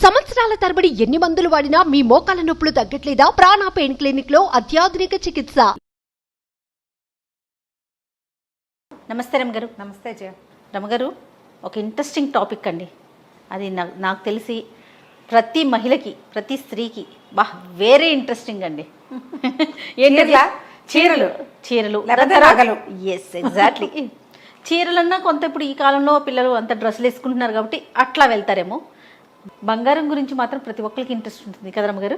సంవత్సరాల తరబడి ఎన్ని మందులు వాడినా మీ మోకాల నొప్పులు తగ్గట్లేదా? ప్రాణ పెయిన్ క్లినిక్ లో అత్యాధునిక చికిత్స. నమస్తే రమగారు. నమస్తే జయ. రమగారు, ఒక ఇంట్రెస్టింగ్ టాపిక్ అండి. అది నాకు తెలిసి ప్రతి మహిళకి, ప్రతి స్త్రీకి వెరీ ఇంట్రెస్టింగ్ అండి. ఏంటి? చీరలు ఎస్, ఎగ్జాక్ట్లీ. చీరలన్నా కొంత ఇప్పుడు ఈ కాలంలో పిల్లలు అంత డ్రెస్సులు వేసుకుంటున్నారు కాబట్టి అట్లా వెళ్తారేమో. బంగారం గురించి మాత్రం ప్రతి ఒక్కరికి ఇంట్రెస్ట్ ఉంటుంది కదా రమగారు?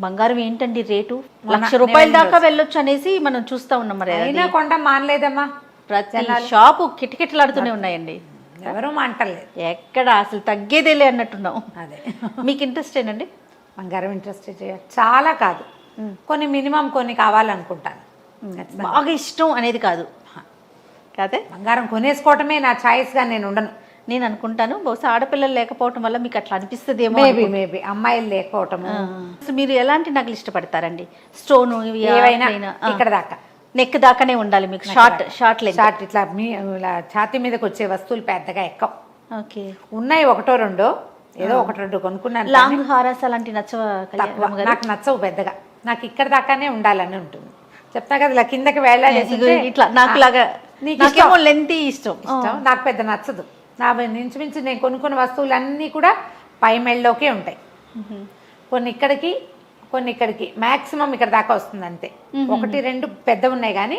బంగారం ఏంటండి రేటు? ₹1,00,000 దాకా వెళ్ళొచ్చు అనేసి మనం చూస్తా ఉన్నాం. మరి అయినా కొండ మానలేదమ్మా. ప్రతి షాపు కిటకిటలాడుతూనే ఉన్నాయండి. ఎవరు మాంటలేదు, ఎక్కడ అసలు తగ్గేదేలే అన్నట్టున్నాం. అదే. మీకు ఇంట్రెస్ట్ ఏనండి? బంగారం ఇంట్రెస్ట్ చాలా కాదు, కొన్ని మినిమం కొన్ని కావాలనుకుంటాను. బాగా ఇష్టం అనేది కాదు కాదే. బంగారం కొనేసుకోవటమే నా ఛాయిస్గా నేను ఉండను. నేను అనుకుంటాను బహుశా ఆడపిల్లలు లేకపోవటం వల్ల మీకు అట్లా అనిపిస్తుందేమో. మేబీ అమ్మాయిలు లేకపోవటము. మీరు ఎలాంటి నగలు ఇష్టపడతారండి? స్టోన్ ఏవైనా ఇక్కడ దాకా, నెక్ దాకానే ఉండాలి మీకు. షార్ట్ ఇట్లా ఇలా ఛాతీ మీదకి వచ్చే వస్తువులు పెద్దగా ఎక్కవు. ఓకే, ఉన్నాయి ఒకటో రెండో, ఏదో ఒకటి రెండు కొనుక్కున్నాను. లాంగ్ హారాస్ అలాంటి నచ్చవా? నాకు నచ్చవు పెద్దగా. నాకు ఇక్కడ దాకానే ఉండాలని ఉంటుంది. చెప్తా కదా, ఇలా కిందకి వెళ్ళాలి ఇట్లా నాకు లాగా. నీకేమో లెంతీ ఇష్టం. నాకు పెద్ద నచ్చదు. నా ఇంచుమించు నేను కొనుక్కున్న వస్తువులన్నీ కూడా పై మెళ్ళలోకే ఉంటాయి. కొన్ని ఇక్కడికి మ్యాక్సిమం ఇక్కడ దాకా వస్తుంది అంతే. ఒకటి రెండు పెద్ద ఉన్నాయి కానీ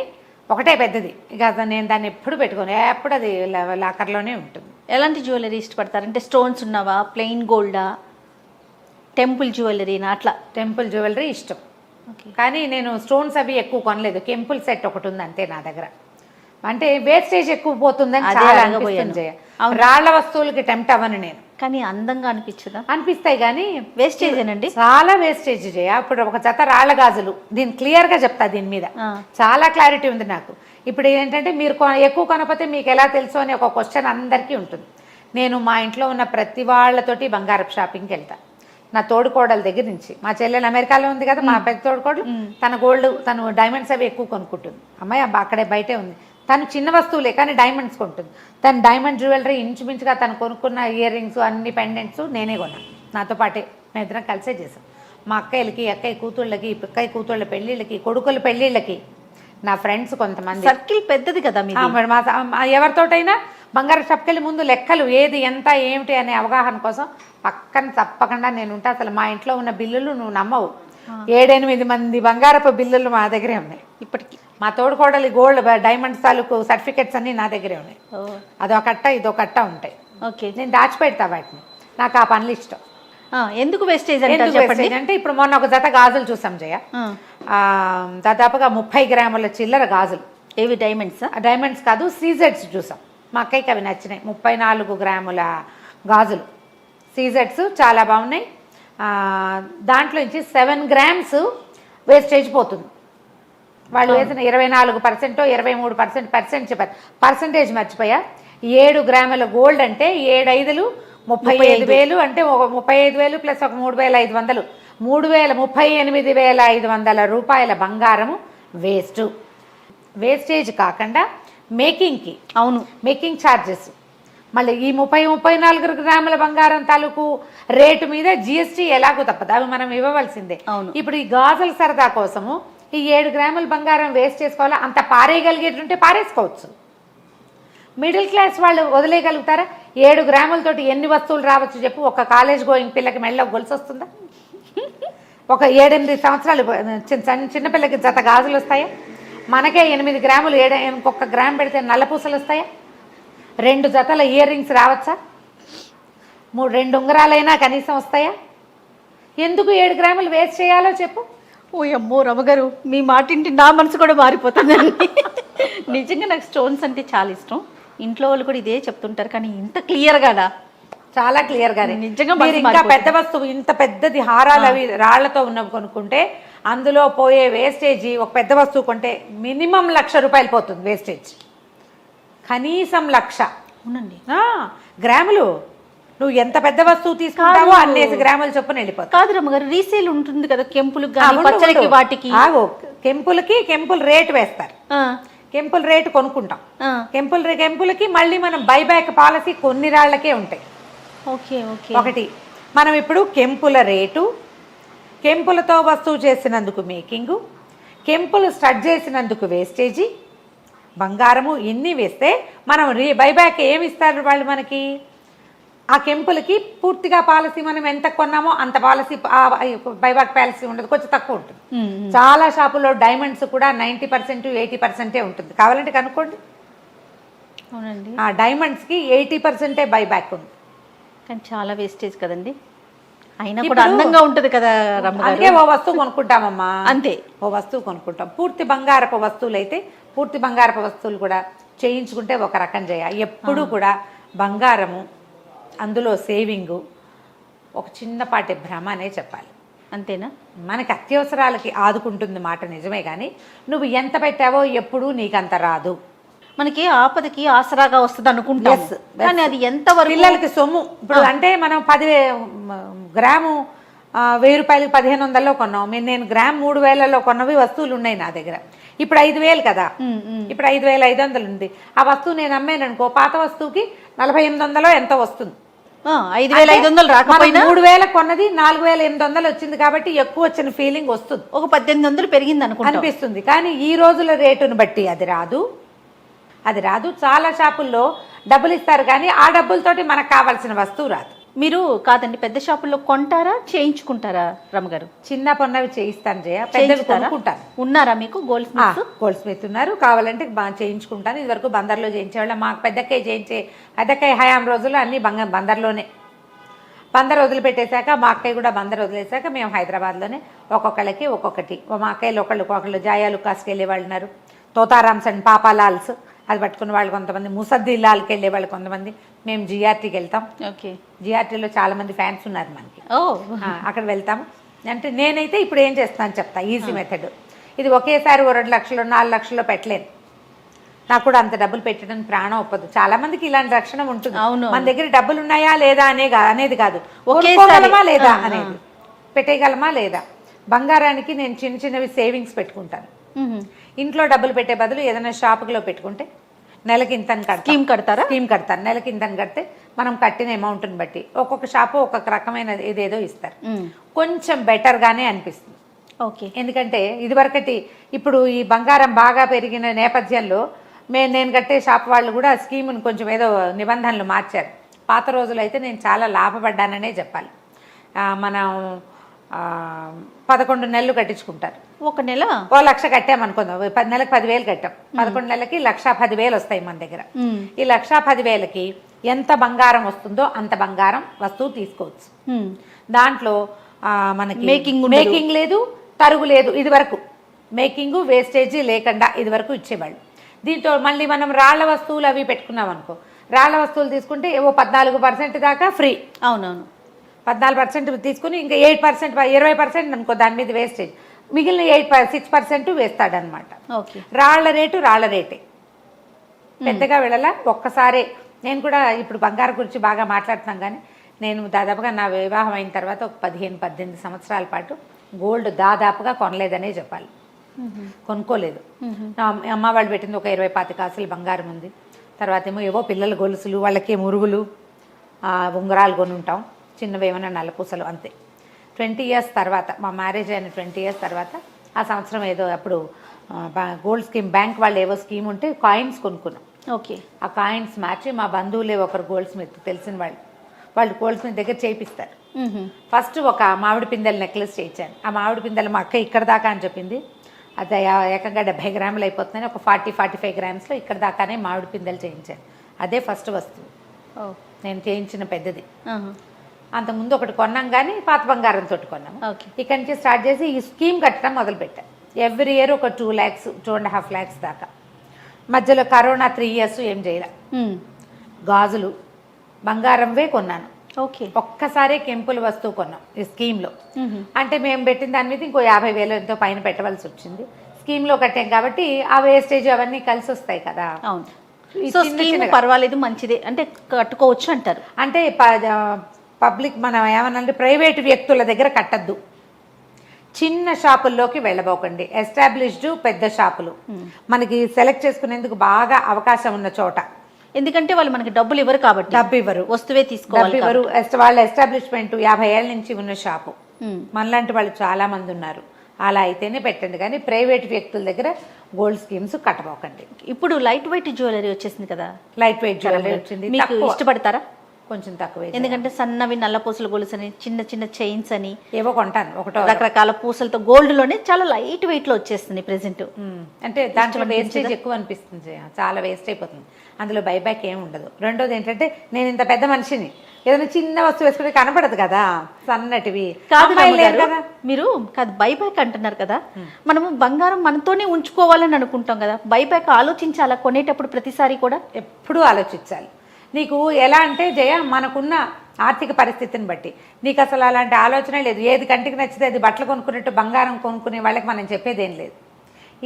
ఒకటే పెద్దది. ఇక నేను దాన్ని ఎప్పుడు పెట్టుకోను, ఎప్పుడు అది లాకర్లోనే ఉంటుంది. ఎలాంటి జ్యువెలరీ ఇష్టపడతారు? అంటే స్టోన్స్ ఉన్నవా, ప్లెయిన్ గోల్డా, టెంపుల్ జ్యువెలరీనా? అట్లా. టెంపుల్ జ్యువెలరీ ఇష్టం, కానీ నేను స్టోన్స్ అవి ఎక్కువ కొనలేదు. కెంపుల్ సెట్ ఒకటి ఉంది అంతే నా దగ్గర. అంటే వేస్టేజ్ ఎక్కువ పోతుందని చాలా అనిపిస్తుంది. రాళ్ల వస్తువులకి టెంప్ట్ అవ్వను నేను. కానీ అందంగా అనిపించదా? అనిపిస్తాయి కానీ వేస్టేజ్ ఏనండి, చాలా వేస్టేజ్ చేయ. ఇప్పుడు ఒక జత రాళ్ల గాజులు, దీన్ని క్లియర్ గా చెప్తా, దీని మీద చాలా క్లారిటీ ఉంది నాకు. ఇప్పుడు ఏంటంటే మీరు ఎక్కువ కొనకపోతే మీకు ఎలా తెలుసు అని ఒక క్వశ్చన్ అందరికీ ఉంటుంది. నేను మా ఇంట్లో ఉన్న ప్రతి వాళ్ళతోటి బంగారపు షాపింగ్కి వెళ్తా. నా తోడుకోడల దగ్గర నుంచి, మా చెల్లెలు అమెరికాలో ఉంది కదా, మా పెద్ద తోడుకోడలు, తను డైమండ్స్ అవి ఎక్కువ కొనుక్కుంటుంది. అమ్మాయి అక్కడే బయటే ఉంది. తను చిన్న వస్తువులే కానీ డైమండ్స్ కొంటుంది. తను డైమండ్ జ్యువెలరీ ఇంచుమించుగా తను కొనుక్కున్న ఇయర్ రింగ్స్, అన్ని పెండెంట్స్ నేనే కొన్నాను. నాతో పాటే మేము ఇద్దరం కలిసే చేసాం. మా అక్కయ్య కూతుళ్ళకి, పిక్కయ్య కూతుళ్ళ పెళ్ళిళ్ళకి, కొడుకుల పెళ్ళిళ్ళకి, నా ఫ్రెండ్స్ కొంతమంది. సర్కిల్ పెద్దది కదా ఎవరితోటైనా బంగారు షాప్కి వెళ్ళి ముందు లెక్కలు ఏది ఎంత ఏమిటి అనే అవగాహన కోసం పక్కన తప్పకుండా నేను ఉంటా. అసలు మా ఇంట్లో ఉన్న బిల్లులు నువ్వు నమ్మవు, 7-8 మంది బంగారపు బిల్లులు మా దగ్గరే ఉన్నాయి ఇప్పటికీ. మా తోడుకోడలి గోల్డ్ డైమండ్స్ తాలూకు సర్టిఫికెట్స్ అన్ని నా దగ్గరే ఉన్నాయి. అదో కట్ట ఇదో కట్ట ఉంటాయి. ఓకే, నేను దాచిపెడతా వాటిని. నాకు ఆ పనులు ఇష్టం. ఎందుకు వేస్టేజ్ అంటే ఇప్పుడు మొన్న ఒక జత గాజులు చూసాం జయ, దాదాపుగా 30 గ్రాముల చిల్లర గాజులు. ఏవి? డైమండ్స్ కాదు, సీజెడ్స్ చూసాం. మా అక్కయ్యకి అవి నచ్చినాయి. 34 గ్రాముల గాజులు సీజెడ్స్ చాలా బాగున్నాయి. దాంట్లో నుంచి 7 గ్రామ్స్ వేస్టేజ్ పోతుంది. వాళ్ళు వేసిన 24%, 23% చెప్పారు. పర్సంటేజ్ మర్చిపోయా. 7 గ్రాముల గోల్డ్ అంటే 7 5లు 35,000, అంటే 35,000 ప్లస్ ఒక 3,500, 38,500 రూపాయల బంగారము వేస్టేజ్ కాకుండా మేకింగ్కి. అవును, మేకింగ్ ఛార్జెస్. మళ్ళీ ఈ 34 గ్రాముల బంగారం తాలూకు రేటు మీద GST ఎలాగో తప్పదు, అవి మనం ఇవ్వవలసిందే. ఇప్పుడు ఈ గాజుల సరదా కోసము ఈ 7 గ్రాముల బంగారం వేస్ట్ చేసుకోవాలా? అంత పారేయగలిగేటుంటే పారేసుకోవచ్చు. మిడిల్ క్లాస్ వాళ్ళు వదిలేయగలుగుతారా? 7 గ్రాములతోటి ఎన్ని వస్తువులు రావచ్చు చెప్పు? ఒక కాలేజ్ గోయింగ్ పిల్లకి మెళ్ళ గొలుసు వస్తుందా? ఒక 7-8 సంవత్సరాలు చిన్నపిల్లకి జత గాజులు వస్తాయా? మనకే 8 గ్రాములు, 1 గ్రామ్ పెడితే నల్లపూసలు వస్తాయా? 2 జతల ఇయర్ రింగ్స్ రావచ్చా? 2 ఉంగరాలైనా కనీసం వస్తాయా? ఎందుకు 7 గ్రాములు వేస్ట్ చేయాలో చెప్పు? ఓ అమ్మో రమగారు, మీ మాటింటి నా మనసు కూడా మారిపోతుందండి. నిజంగా నాకు స్టోన్స్ అంటే చాలా ఇష్టం. ఇంట్లో వాళ్ళు కూడా ఇదే చెప్తుంటారు, కానీ ఇంత క్లియర్గానా? చాలా క్లియర్గానే. నిజంగా ఇంకా పెద్ద వస్తువు, ఇంత పెద్దది హారాలు అవి రాళ్లతో ఉన్నవి కొనుక్కుంటే అందులో పోయే వేస్టేజ్, ఒక పెద్ద వస్తువు కొంటే మినిమం ₹1,00,000 పోతుంది వేస్టేజ్. కనీసం 1,00,000. అవునండి. గ్రాములు నువ్వు ఎంత పెద్ద వస్తువు తీసుకుంటావో అన్నేసి గ్రాములు చొప్పున వెళ్ళిపోతుంది. కాదు రమ్మగారు, రీసేల్ ఉంటుంది కదా కెంపులు పచ్చడికి వాటికి. కెంపుల్ రేట్ వేస్తారు. కెంపుల్ రేటు కొనుక్కుంటాం. కెంపులకి మళ్ళీ మనం బైబ్యాక్ పాలసీ కొన్ని రాళ్లకే ఉంటాయి. Okay okay. ఒకటి మనం ఇప్పుడు కెంపుల రేటు, కెంపులతో వస్తువు చేసినందుకు మేకింగు, కెంపులు స్టడ్ చేసినందుకు వేస్టేజీ, బంగారము ఇన్ని వేస్తే మనం బైబ్యాక్ ఏమి ఇస్తారు వాళ్ళు మనకి? ఆ కెంపులకి పూర్తిగా పాలసీ మనం ఎంత కొన్నామో అంత పాలసీ బైబ్యాక్ పాలసీ ఉండదు, కొంచెం తక్కువ ఉంటుంది. చాలా షాపుల్లో డైమండ్స్ కూడా 90% 80% ఉంటుంది. కావాలంటే కనుక్కోండి. అవునండి. ఆ డైమండ్స్కి 80% బైబ్యాక్ ఉంది. కానీ చాలా వేస్టేజ్ కదండి. అయినా కూడా అందంగా ఉంటుంది కదా రమ్మగారు. అందుకే ఓ వస్తువు కొనుక్కుంటామమ్మా, అంతే. ఓ వస్తువు కొనుక్కుంటాం. పూర్తి బంగారపు వస్తువులు అయితే పూర్తి బంగారపు వస్తువులు కూడా చేయించుకుంటే ఒక రకం చేయాలి. ఎప్పుడు కూడా బంగారము, అందులో సేవింగు ఒక చిన్నపాటి భ్రమ అనే చెప్పాలి. అంతేనా? మనకి అత్యవసరాలకి ఆదుకుంటుంది మాట నిజమే, కానీ నువ్వు ఎంత పెట్టావో ఎప్పుడూ నీకంత రాదు. మనకి ఆపదకి ఆసరాగా వస్తుంది అనుకుంటాం, కానీ అది ఎంత పిల్లలకి సొమ్ము. ఇప్పుడు అంటే మనం 10 గ్రాము 1000 రూపాయలకి 1500లో కొన్నాం. నేను గ్రామ్ 3000లో కొన్నవి వస్తువులు ఉన్నాయి నా దగ్గర. ఇప్పుడు 5000 కదా, ఇప్పుడు 5500 ఉంది. ఆ వస్తువు నేను అమ్మాను అనుకో, పాత వస్తువుకి 4800 ఎంతో వస్తుంది. 5500 రాకపోయినా 3000 కొన్నది 4800 వచ్చింది కాబట్టి ఎక్కువ వచ్చిన ఫీలింగ్ వస్తుంది. ఒక 1800 పెరిగింది అనిపిస్తుంది. కానీ ఈ రోజుల రేటును బట్టి అది రాదు. చాలా షాపుల్లో డబ్బులు ఇస్తారు కానీ ఆ డబ్బులతోటి మనకు కావాల్సిన వస్తువు రాదు. మీరు కాదండి, పెద్ద షాపుల్లో కొంటారా చేయించుకుంటారా రమ్మగారు? చిన్న పన్నవి చేయిస్తాను జయ, పెద్దవి కొనుక్కుంటాను. ఉన్నారా మీకు గోల్డ్ స్మిత్ ఉన్నారు, కావాలంటే బాగా చేయించుకుంటాను. ఇదివరకు బందర్లో చేయించేవాళ్ళం. మాకు పెద్దక్కయ్య హయాం రోజుల్లో అన్ని బందర్లోనే. బందర్ వదిలిపెట్టేశాక మా అక్కయ్య కూడా బందర్ వదిలేశాక మేము హైదరాబాద్లోనే ఒక్కొక్కళ్ళకి ఒక్కొక్కటి. మా అక్కయ్యలు ఒకళ్ళు జాయాలు కాసుకు వెళ్ళే వాళ్ళు ఉన్నారు, తోతారామ్స్ అండ్ పాపాలాల్స్ అది పట్టుకున్న వాళ్ళు కొంతమంది, ముసద్దిల్లాల్కి వెళ్ళే వాళ్ళు కొంతమంది. మేము జిఆర్టీకి వెళ్తాం. ఓకే, జిఆర్టీలో చాలా మంది ఫ్యాన్స్ ఉన్నారు మనకి. అక్కడ వెళ్తాము. అంటే నేనైతే ఇప్పుడు ఏం చేస్తాను చెప్తా, ఈజీ మెథడ్. ఇది ఒకేసారి 2 లక్షలు 4 లక్షల్లో పెట్టలేను. నాకు కూడా అంత డబ్బులు పెట్టడానికి ప్రాణం ఒప్పదు. చాలా మందికి ఇలాంటి రక్షణ ఉంటుంది. మన దగ్గర డబ్బులు ఉన్నాయా లేదా అనేది కాదు, ఒకేసారమా లేదా అనేది, పెట్టేయగలమా లేదా. బంగారానికి నేను చిన్న చిన్నవి సేవింగ్స్ పెట్టుకుంటాను. ఇంట్లో డబ్బులు పెట్టే బదులు ఏదైనా షాపులో పెట్టుకుంటే నెలకి ఇంత స్కీమ్ కడతాను. నెలకి ఇంత కడితే మనం కట్టిన అమౌంట్ని బట్టి ఒక్కొక్క షాపు ఒక్కొక్క రకమైన ఏదేదో ఇస్తారు. కొంచెం బెటర్గానే అనిపిస్తుంది. ఓకే, ఎందుకంటే ఇదివరకటి ఇప్పుడు ఈ బంగారం బాగా పెరిగిన నేపథ్యంలో నేను కట్టే షాప్ వాళ్ళు కూడా స్కీముని కొంచెం ఏదో నిబంధనలు మార్చారు. పాత రోజులు అయితే నేను చాలా లాభపడ్డాననే చెప్పాలి. మనం 11 నెలలు కట్టించుకుంటారు. ఒక నెల 1 లక్ష కట్టామనుకుందాం, 10 నెలలకు 10,000 కట్టాం. 11 నెలలకి 1,10,000 వస్తాయి మన దగ్గర. ఈ 1,10,000కి ఎంత బంగారం వస్తుందో అంత బంగారం వస్తువు తీసుకోవచ్చు. దాంట్లో మనకి మేకింగ్ లేదు, తరుగు లేదు. ఇది వరకు మేకింగ్ వేస్టేజీ లేకుండా ఇది వరకు ఇచ్చేవాళ్ళు. దీంతో మళ్ళీ మనం రాళ్ల వస్తువులు అవి పెట్టుకున్నాం అనుకో, రాళ్ల వస్తువులు తీసుకుంటే ఏవో 14% దాకా ఫ్రీ. అవునవును, 14% తీసుకుని ఇంకా 8% 20% అనుకో దాని మీద వేస్టేజ్, మిగిలిన 6% వేస్తాడనమాట. రాళ్ల రేటే పెద్దగా వెళ్ళాల. ఒక్కసారే నేను కూడా ఇప్పుడు బంగారం గురించి బాగా మాట్లాడుతున్నాం, కానీ నేను దాదాపుగా నా వివాహం అయిన తర్వాత ఒక 15-18 సంవత్సరాల పాటు గోల్డ్ దాదాపుగా కొనలేదనే చెప్పాలి. కొనుక్కోలేదు. అమ్మ వాళ్ళు పెట్టింది ఒక 20-25 కాసులు బంగారం ఉంది. తర్వాత ఏమో ఏవో పిల్లల గొలుసులు, వాళ్ళకి మురుగులు, ఉంగరాలు కొనుంటాం, చిన్నవి ఏమైనా నల్లపూసలు, అంతే. 20 ఇయర్స్ తర్వాత, మా మ్యారేజ్ అయిన 20 ఇయర్స్ తర్వాత ఆ సంవత్సరం ఏదో అప్పుడు గోల్డ్ స్కీమ్, బ్యాంక్ వాళ్ళు ఏవో స్కీమ్ ఉంటే కాయిన్స్ కొనుక్కున్నాం. ఓకే, ఆ కాయిన్స్ మార్చి మా బంధువులే ఒకరు గోల్డ్ స్మిత్ తెలిసిన వాళ్ళు గోల్డ్ స్మిత్ దగ్గర చేయిస్తారు. ఫస్ట్ ఒక మామిడి పిందెల నెక్లెస్ చేయించాను. ఆ మామిడి పిందెలు మా అక్క ఇక్కడ దాకా అని చెప్పింది. అది ఏకంగా 70 గ్రాములు అయిపోతుందని ఒక 40-45 గ్రామ్స్లో ఇక్కడ దాకానే మామిడి పిందెలు చేయించాను. అదే ఫస్ట్ వస్తువు నేను చేయించిన పెద్దది. అంతకుముందు ఒకటి కొన్నాం, కానీ పాత బంగారంతో కొన్నాము. ఇక్కడి నుంచి స్టార్ట్ చేసి ఈ స్కీమ్ కట్టడం మొదలుపెట్టాను. ఎవ్రీ ఇయర్ ఒక 2 lakhs 2.5 lakhs దాకా. మధ్యలో కరోనా 3 years ఏం చేయలే. గాజులు బంగారంవే కొన్నాను. ఒక్కసారే కెంపుల వస్తువు కొన్నాం ఈ స్కీమ్లో. అంటే మేము పెట్టిన దాని మీద ఇంకో 50,000 ఎంతో పైన పెట్టవలసి వచ్చింది. స్కీమ్లో కట్టాం కాబట్టి ఆ వేస్టేజ్ అవన్నీ కలిసి వస్తాయి కదా. పర్వాలేదు, మంచిదే అంటే కట్టుకోవచ్చు అంటారు. అంటే పబ్లిక్ మనం ఏమన్నా ప్రైవేటు వ్యక్తుల దగ్గర కట్టద్దు, చిన్న షాపుల్లోకి వెళ్ళబోకండి. ఎస్టాబ్లిష్డ్ పెద్ద షాపులు మనకి సెలెక్ట్ చేసుకునేందుకు బాగా అవకాశం ఉన్న చోట ఎందుకంటే వాళ్ళు మనకి డబ్బులు ఇవ్వరు కాబట్టి, డబ్బు ఇవ్వరు, వస్తువే తీసుకోవాలి డబ్బు ఇవ్వరు. వాళ్ళ ఎస్టాబ్లిష్మెంట్ 50 ఏళ్ళ నుంచి ఉన్న షాపు, మనలాంటి వాళ్ళు చాలా మంది ఉన్నారు. అలా అయితేనే పెట్టండి, కానీ ప్రైవేట్ వ్యక్తుల దగ్గర గోల్డ్ స్కీమ్స్ కట్టబోకండి. ఇప్పుడు లైట్ వెయిట్ జ్యువెలరీ వచ్చేసింది కదా, లైట్ వెయిట్ జ్యువెలరీ వచ్చింది, మీకు ఇష్టపడతారా? కొంచెం తక్కువే, ఎందుకంటే సన్నవి నల్ల పూసల గొలుసు అని, చిన్న చిన్న చైన్స్ అని ఏవో కొంటాను, ఒకటో రకరకాల పూసలతో గోల్డ్ లోనే చాలా లైట్ వెయిట్ లో వచ్చేస్తుంది ప్రెసెంట్. అంటే దాంట్లో వేస్టేజ్ ఎక్కువ అనిపిస్తుంది, చాలా వేస్ట్ అయిపోతుంది, అందులో బైబ్యాక్ ఏమి ఉండదు. రెండోది ఏంటంటే నేను ఇంత పెద్ద మనిషిని, ఏదైనా చిన్న వస్తువు వేసుకుంటే కనపడదు కదా, సన్నటివి కాదు కదా. మీరు కాదు బైబ్యాక్ అంటున్నారు కదా, మనము బంగారం మనతోనే ఉంచుకోవాలని అనుకుంటాం కదా, బైబ్యాక్ ఆలోచించాలా కొనేటప్పుడు ప్రతిసారి కూడా? ఎప్పుడూ ఆలోచించాలి. నీకు ఎలా అంటే జయ, మనకున్న ఆర్థిక పరిస్థితిని బట్టి నీకు అసలు అలాంటి ఆలోచన లేదు. ఏది కంటికి నచ్చితే అది బట్టలు కొనుక్కున్నట్టు బంగారం కొనుక్కునే వాళ్ళకి మనం చెప్పేదేం లేదు.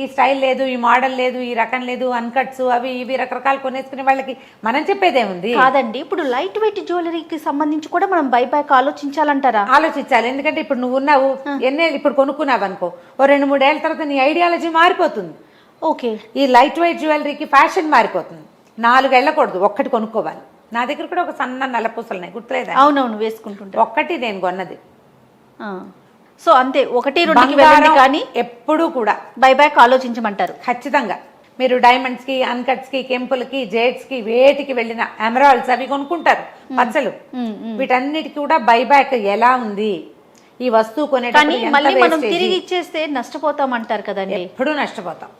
ఈ స్టైల్ లేదు, ఈ మోడల్ లేదు, ఈ రకం లేదు, అన్కట్స్ అవి ఇవి రకరకాలు కొనేసుకునే వాళ్ళకి మనం చెప్పేదేముంది? కాదండి, ఇప్పుడు లైట్ వెయిట్ జ్యువెలరీకి సంబంధించి కూడా మనం బైబ్యాక్ ఆలోచించాలంటారా? ఆలోచించాలి. ఎందుకంటే ఇప్పుడు నువ్వు ఉన్నావు, ఎన్నేళ్ళు ఇప్పుడు కొనుక్కున్నావు అనుకో, ఓ 2-3 ఏళ్ళ తర్వాత నీ ఐడియాలజీ మారిపోతుంది. ఓకే, ఈ లైట్ వెయిట్ జ్యువెలరీకి ఫ్యాషన్ మారిపోతుంది. 4 వెళ్ళకూడదు, ఒక్కటి కొనుక్కోవాలి. నా దగ్గర కూడా ఒక సన్న నల్లపూసలు ఉన్నాయి, గుర్తులేదా? అవునవును, వేసుకుంటుంటా. ఒక్కటి నేను కొన్నది. సో అంతే, 1-2కి వెళ్ళండి, కానీ ఎప్పుడు కూడా బైబ్యాక్ ఆలోచించమంటారు. ఖచ్చితంగా మీరు డైమండ్స్ కి, అన్కట్స్ కి, కెంపులకి, జేడ్స్ కి, వేటికి వెళ్ళిన ఎమరాల్డ్స్ అవి కొనుక్కుంటారు, పచ్చలు, వీటన్నిటికి కూడా బైబ్యాక్ ఎలా ఉంది, ఈ వస్తువు కానీ మళ్ళీ మనం కొనేటప్పుడు తిరిగి ఇచ్చేస్తే నష్టపోతాం అంటారు కదండి. ఎప్పుడూ నష్టపోతాం.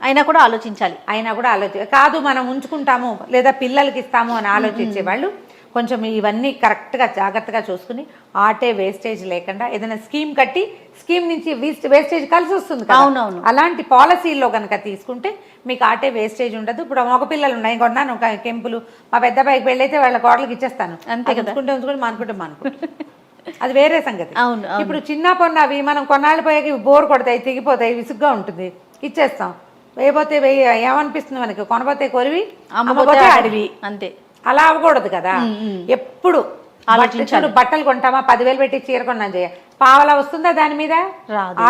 అయినా కూడా ఆలోచించాలి. అయినా కూడా కాదు, మనం ఉంచుకుంటాము లేదా పిల్లలకి ఇస్తాము అని ఆలోచించే వాళ్ళు కొంచెం ఇవన్నీ కరెక్ట్గా జాగ్రత్తగా చూసుకుని ఆటే వేస్టేజ్ లేకుండా ఏదైనా స్కీమ్ కట్టి, స్కీమ్ నుంచి వేస్టేజ్ కలిసి వస్తుంది కదా. అవునవును, అలాంటి పాలసీల్లో కనుక తీసుకుంటే మీకు ఆటే వేస్టేజ్ ఉండదు. ఇప్పుడు మగ పిల్లలు ఉన్నాయి, కొన్నాను కెంపులు, మా పెద్ద పైకి వెళ్ళైతే వాళ్ళ కోడలకి ఇచ్చేస్తాను, అంతే కదా. ఉంచుకుంటే మానుకుంటే అది వేరే సంగతి. అవును, ఇప్పుడు చిన్న పొన్నవి మనం కొన్నాళ్ళు పోయాక బోర్ కొడతాయి, తెగిపోతాయి, విసుగ్గా ఉంటుంది, ఇచ్చేస్తాం. వేయబోతే ఏమనిపిస్తుంది మనకి, కొనబోతే కొరివి, అమ్మబోతే అడివి, అంతే. అలా అవ్వకూడదు కదా. ఎప్పుడు ఆలోచించాలి. బట్టలు కొంటామా, 10,000 పెట్టి చీర కొన్నాను చేయ, పావలా వస్తుందా దాని మీద?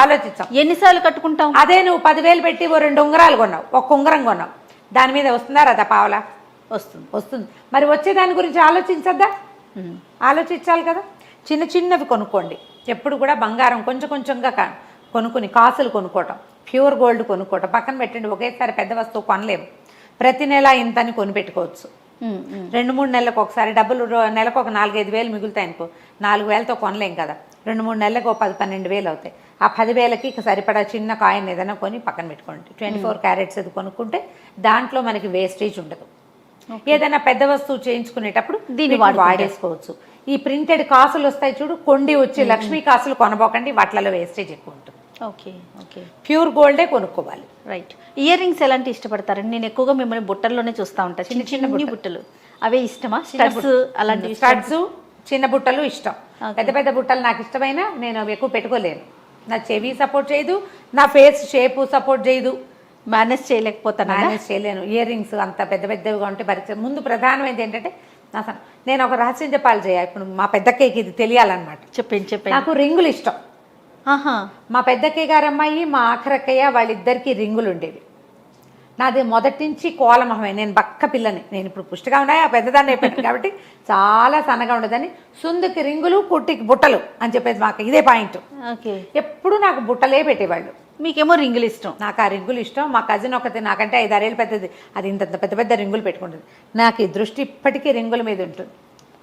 ఆలోచించాం. ఎన్నిసార్లు కట్టుకుంటాం? అదే నువ్వు 10,000 పెట్టి 2 ఉంగరాలు కొన్నావు, 1 ఉంగరం కొన్నావు, దాని మీద వస్తుందా రాదా పావలా? వస్తుంది. మరి వచ్చే దాని గురించి ఆలోచించద్దా? ఆలోచించాలి కదా. చిన్న చిన్నవి కొనుక్కోండి. ఎప్పుడు కూడా బంగారం కొంచెం కొంచెంగా కొనుక్కుని, కాసులు కొనుక్కోవటం, ప్యూర్ గోల్డ్ కొనుక్కోవటం పక్కన పెట్టండి. ఒకేసారి పెద్ద వస్తువు కొనలేము, ప్రతి నెల ఇంతని కొనిపెట్టుకోవచ్చు. 2-3 నెలలకు ఒకసారి డబ్బులు, నెలకు ఒక 4-5 వేలు మిగులుతాయి అనుకో, 4,000తో కొనలేం కదా. 2-3 నెలలకు 10-12 వేలు అవుతాయి. ఆ 10,000కి సరిపడా చిన్న కాయిన్ ఏదైనా కొని పక్కన పెట్టుకోండి. 24 క్యారెట్స్ అది కొనుక్కుంటే దాంట్లో మనకి వేస్టేజ్ ఉండదు. ఏదైనా పెద్ద వస్తువు చేయించుకునేటప్పుడు దీన్ని వాడేసుకోవచ్చు. ఈ ప్రింటెడ్ కాసులు వస్తాయి చూడు, కొండి వచ్చి లక్ష్మీ కాసులు కొనబోకండి, వాటిలో వేస్టేజ్ ఎక్కువ ఉంటుంది. ఓకే ఓకే, ప్యూర్ గోల్డే కొనుక్కోవాలి. రైట్. ఇయర్ రింగ్స్ ఎలాంటి ఇష్టపడతారండి? నేను ఎక్కువగా మిమ్మల్ని బుట్టల్లోనే చూస్తూ ఉంటాను, చిన్న చిన్న బుట్టలు, అవే ఇష్టమా? స్టడ్స్ అలాంటి స్టడ్స్, చిన్న బుట్టలు ఇష్టం. పెద్ద పెద్ద బుట్టలు నాకు ఇష్టమైన, నేను ఎక్కువ పెట్టుకోలేను. నా చెవి సపోర్ట్ చేయదు, నా ఫేస్ షేప్ సపోర్ట్ చేయదు, మేనేజ్ చేయలేకపోతాను, మేనేజ్ చేయలేను. ఇయర్ రింగ్స్ అంత పెద్ద పెద్దవిగా ఉంటే పరిచయం. ముందు ప్రధానమైనది ఏంటంటే, నేను ఒక రహస్యం చెప్పాలి చేయ, ఇప్పుడు మా పెద్దక్కకి ఇది తెలియాలన్నమాట. చెప్పండి. నాకు రింగులు ఇష్టం. మా పెద్దక్కయ్య గారు అమ్మాయి, మా ఆఖరక్కయ్య, వాళ్ళిద్దరికీ రింగులు ఉండేవి. నాది మొదటి నుంచి కోలమహమే, నేను బక్క పిల్లని. నేను ఇప్పుడు పుష్టిగా ఉన్నాయి, ఆ పెద్దదాన్ని అయిపోయాను కాబట్టి చాలా సన్నగా ఉండదని, సుందుకి రింగులు, కుట్టికి బుట్టలు అని చెప్పేది మాకు ఇదే పాయింట్. ఎప్పుడు నాకు బుట్టలే పెట్టేవాళ్ళు. మీకేమో రింగులు ఇష్టం, నాకు ఆ రింగులు ఇష్టం. మా కజిన్ ఒకటి నాకంటే 5-6 ఏళ్ళు పెద్దది, అది ఇంత పెద్ద పెద్ద రింగులు పెట్టుకుంటుంది. నాకు ఈ దృష్టి ఇప్పటికీ రింగుల మీద ఉంటుంది.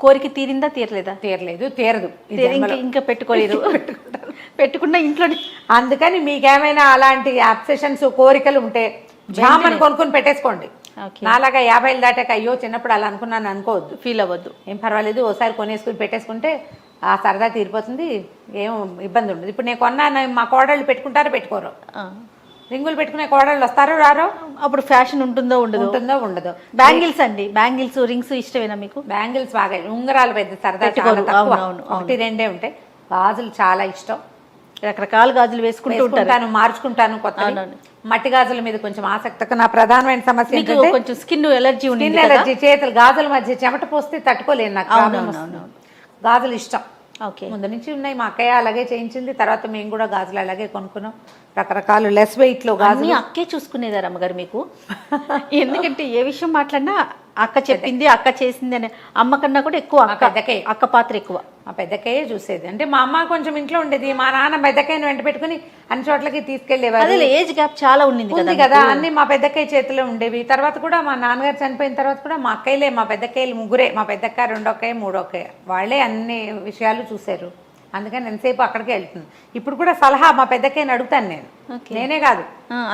కోరిక తీరిందా? తీరలేదా? తీరదు. ఇంకా పెట్టుకోలేదు, పెట్టుకున్న ఇంట్లో. అందుకని మీకేమైనా అలాంటి అబ్సెషన్స్, కోరికలు ఉంటే జామని కొనుక్కొని పెట్టేసుకోండి. నాలాగా 50 దాటాక అయ్యో చిన్నప్పుడు అలా అనుకున్నాను అనుకోవద్దు, ఫీల్ అవ్వద్దు, ఏం పర్వాలేదు. ఓసారి కొనేసుకుని పెట్టేసుకుంటే ఆ సరదా తీరిపోతుంది, ఏం ఇబ్బంది ఉండదు. ఇప్పుడు నేను కొన్నాను, మా కోడళ్ళు పెట్టుకుంటారో పెట్టుకోరు, రింగులు పెట్టుకునే కోడళ్ళు వస్తారో రారో, అప్పుడు ఫ్యాషన్ ఉంటుందో ఉండదో. బ్యాంగిల్స్ అండి, బ్యాంగిల్స్ రింగ్స్ ఇష్టమేనా మీకు? బ్యాంగిల్స్ బాగా, ఉంగరాలు పెద్ద సరదా, 1-2 ఉంటాయి. గాజులు చాలా ఇష్టం, రకరకాల గాజులు వేసుకుంటాను, మార్చుకుంటాను. కొత్త మట్టి గాజుల మీద కొంచెం ఆసక్తి. నా ప్రధానమైన సమస్య కొంచెం స్కిన్ ఎలర్జీ, చేతులు గాజుల మధ్య చెమట పోస్తే తట్టుకోలేను, నాకు గాజులు ఇష్టం. ముందు నుంచి ఉన్నాయి, మా అక్కయ్య అలాగే చేయించింది. తర్వాత మేము కూడా గాజులు అలాగే కొనుక్కున్నాం, రకరకాలు లెస్ వెయిట్ లో గాజులు. అక్కే చూసుకునేదారు అమ్మగారు మీకు? ఎందుకంటే ఏ విషయం మాట్లాడినా అక్క చెప్పింది, అక్క చేసింది అని. అమ్మ కన్నా కూడా ఎక్కువ పెద్దకే అక్క పాత్ర ఎక్కువ. మా పెద్దకయ్యే చూసేది. అంటే మా అమ్మ కొంచెం ఇంట్లో ఉండేది, మా నాన్న పెద్దకయ్యని వెంట పెట్టుకుని అన్ని చోట్లకి తీసుకెళ్లేవారు. అదే ఏజ్ గ్యాప్ చాలా ఉంది కదా, అన్ని మా పెద్దకయ్య చేతిలో ఉండేవి. తర్వాత కూడా మా నాన్నగారు చనిపోయిన తర్వాత కూడా మా అక్కయ్యలే, మా పెద్దకయ్యలు ముగ్గురే, మా పెద్దక్క, రెండోక్కయ్య, మూడోక్కయ్య, వాళ్ళే అన్ని విషయాలు చూశారు. అందుకని ఎంతసేపు అక్కడికే వెళ్తుంది. ఇప్పుడు కూడా సలహా మా పెద్దకయ్యని అడుగుతాను నేను, నేనే కాదు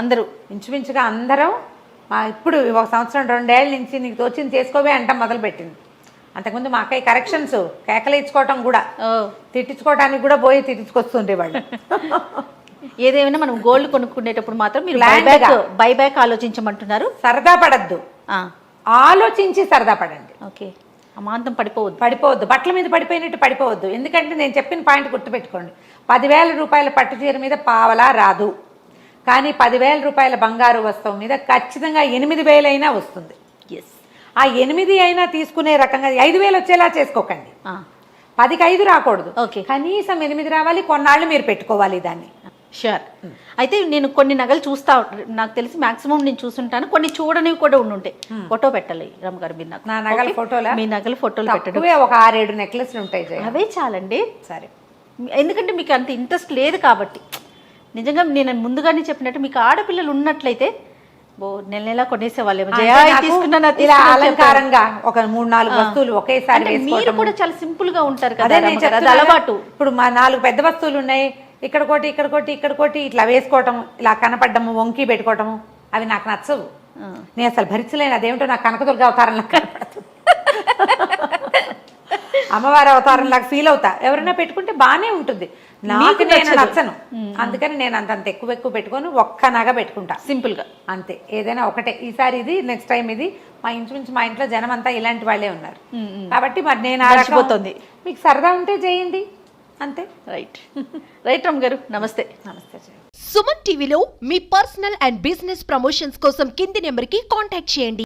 అందరూ, ఇంచుమించుగా అందరం. ఇప్పుడు 1 సంవత్సరం 2 ఏళ్ళ నుంచి నీకు తోచింది చేసుకోవే అంట మొదలు పెట్టింది. అంతకుముందు మా అక్కయ్య కరెక్షన్స్, కేకలు ఇచ్చుకోవటం కూడా, తిట్టించుకోవడానికి కూడా పోయి తిట్టించుకొస్తుండేవాళ్ళు. ఏదేమైనా మనం గోల్డ్ కొనుక్కునేటప్పుడు మాత్రం మీరు బైబ్యాక్ ఆలోచించమంటున్నారు. సరదా పడద్దు, ఆలోచించి సరదా పడండి. ఓకే, అమాంతం పడిపోవద్దు, బట్టల మీద పడిపోయినట్టు పడిపోవద్దు. ఎందుకంటే నేను చెప్పిన పాయింట్ గుర్తుపెట్టుకోండి, 10,000 రూపాయల పట్టు చీర మీద పావలా రాదు, కానీ 10,000 రూపాయల బంగారు వస్తువు మీద ఖచ్చితంగా 8,000 అయినా వస్తుంది. ఆ 8 అయినా తీసుకునే రకంగా 5,000 వచ్చేలా చేసుకోకండి. 10కి 5 రాకూడదు, కనీసం 8 రావాలి. కొన్నాళ్ళు మీరు పెట్టుకోవాలి దాన్ని. షూర్. అయితే నేను కొన్ని నగలు చూస్తా, నాకు తెలిసి మాక్సిమం నేను చూసుంటాను, కొన్ని చూడనివి కూడా ఉండుంటాయి. ఫోటో పెట్టాలి రమ్మగారు మీరు నాకు. నా నగల ఫోటోలా? మీ నగల ఫోటోలు పెట్టడం ఒక 6-7 నెక్లెస్లు ఉంటాయి, అవే చాలండి. సరే, ఎందుకంటే మీకు అంత ఇంట్రెస్ట్ లేదు కాబట్టి. నిజంగా నేను ముందుగానే చెప్పినట్టు మీకు ఆడపిల్లలు ఉన్నట్లయితే నెల నెల కొనేసేవాళ్ళు. ఇలా అలంకారంగా ఒక 3-4 వస్తువులు ఒకేసారి. మీరు కూడా చాలా సింపుల్ గా ఉంటారు కదా, అలవాటు. ఇప్పుడు మా 4 పెద్ద వస్తువులు ఉన్నాయి, ఇక్కడకోటి ఇక్కడకోటి ఇక్కడకోటి ఇట్లా వేసుకోవటం, ఇలా కనపడ్డము, వంకి పెట్టుకోవటము, అవి నాకు నచ్చవు. నేను అసలు భరించలేను. అదేమిటో నాకు కనకదుర్గ అవతారంలా కనపడుతుంది, అమ్మవారి అవతారంలాగా ఫీల్ అవుతా. ఎవరైనా పెట్టుకుంటే బాగానే ఉంటుంది, నాకు నేను నచ్చను. అందుకని నేను అంతంత ఎక్కువ పెట్టుకొని ఒక్క నగ పెట్టుకుంటా సింపుల్ గా, అంతే. ఏదైనా ఒకటే. ఈసారి ఇది, నెక్స్ట్ టైం ఇది. మా ఇంచుమించు మా ఇంట్లో జనం అంతా ఇలాంటి వాళ్ళే ఉన్నారు కాబట్టి మరి నేను ఆడపోతుంది. మీకు సరదా ఉంటే చేయండి, అంతే. రైట్ రైట్ రమ్ గారు, నమస్తే. నమస్తే. సుమన్ టీవీలో మీ పర్సనల్ అండ్ బిజినెస్ ప్రమోషన్స్ కోసం కింది నెంబర్కి కాంటాక్ట్ చేయండి.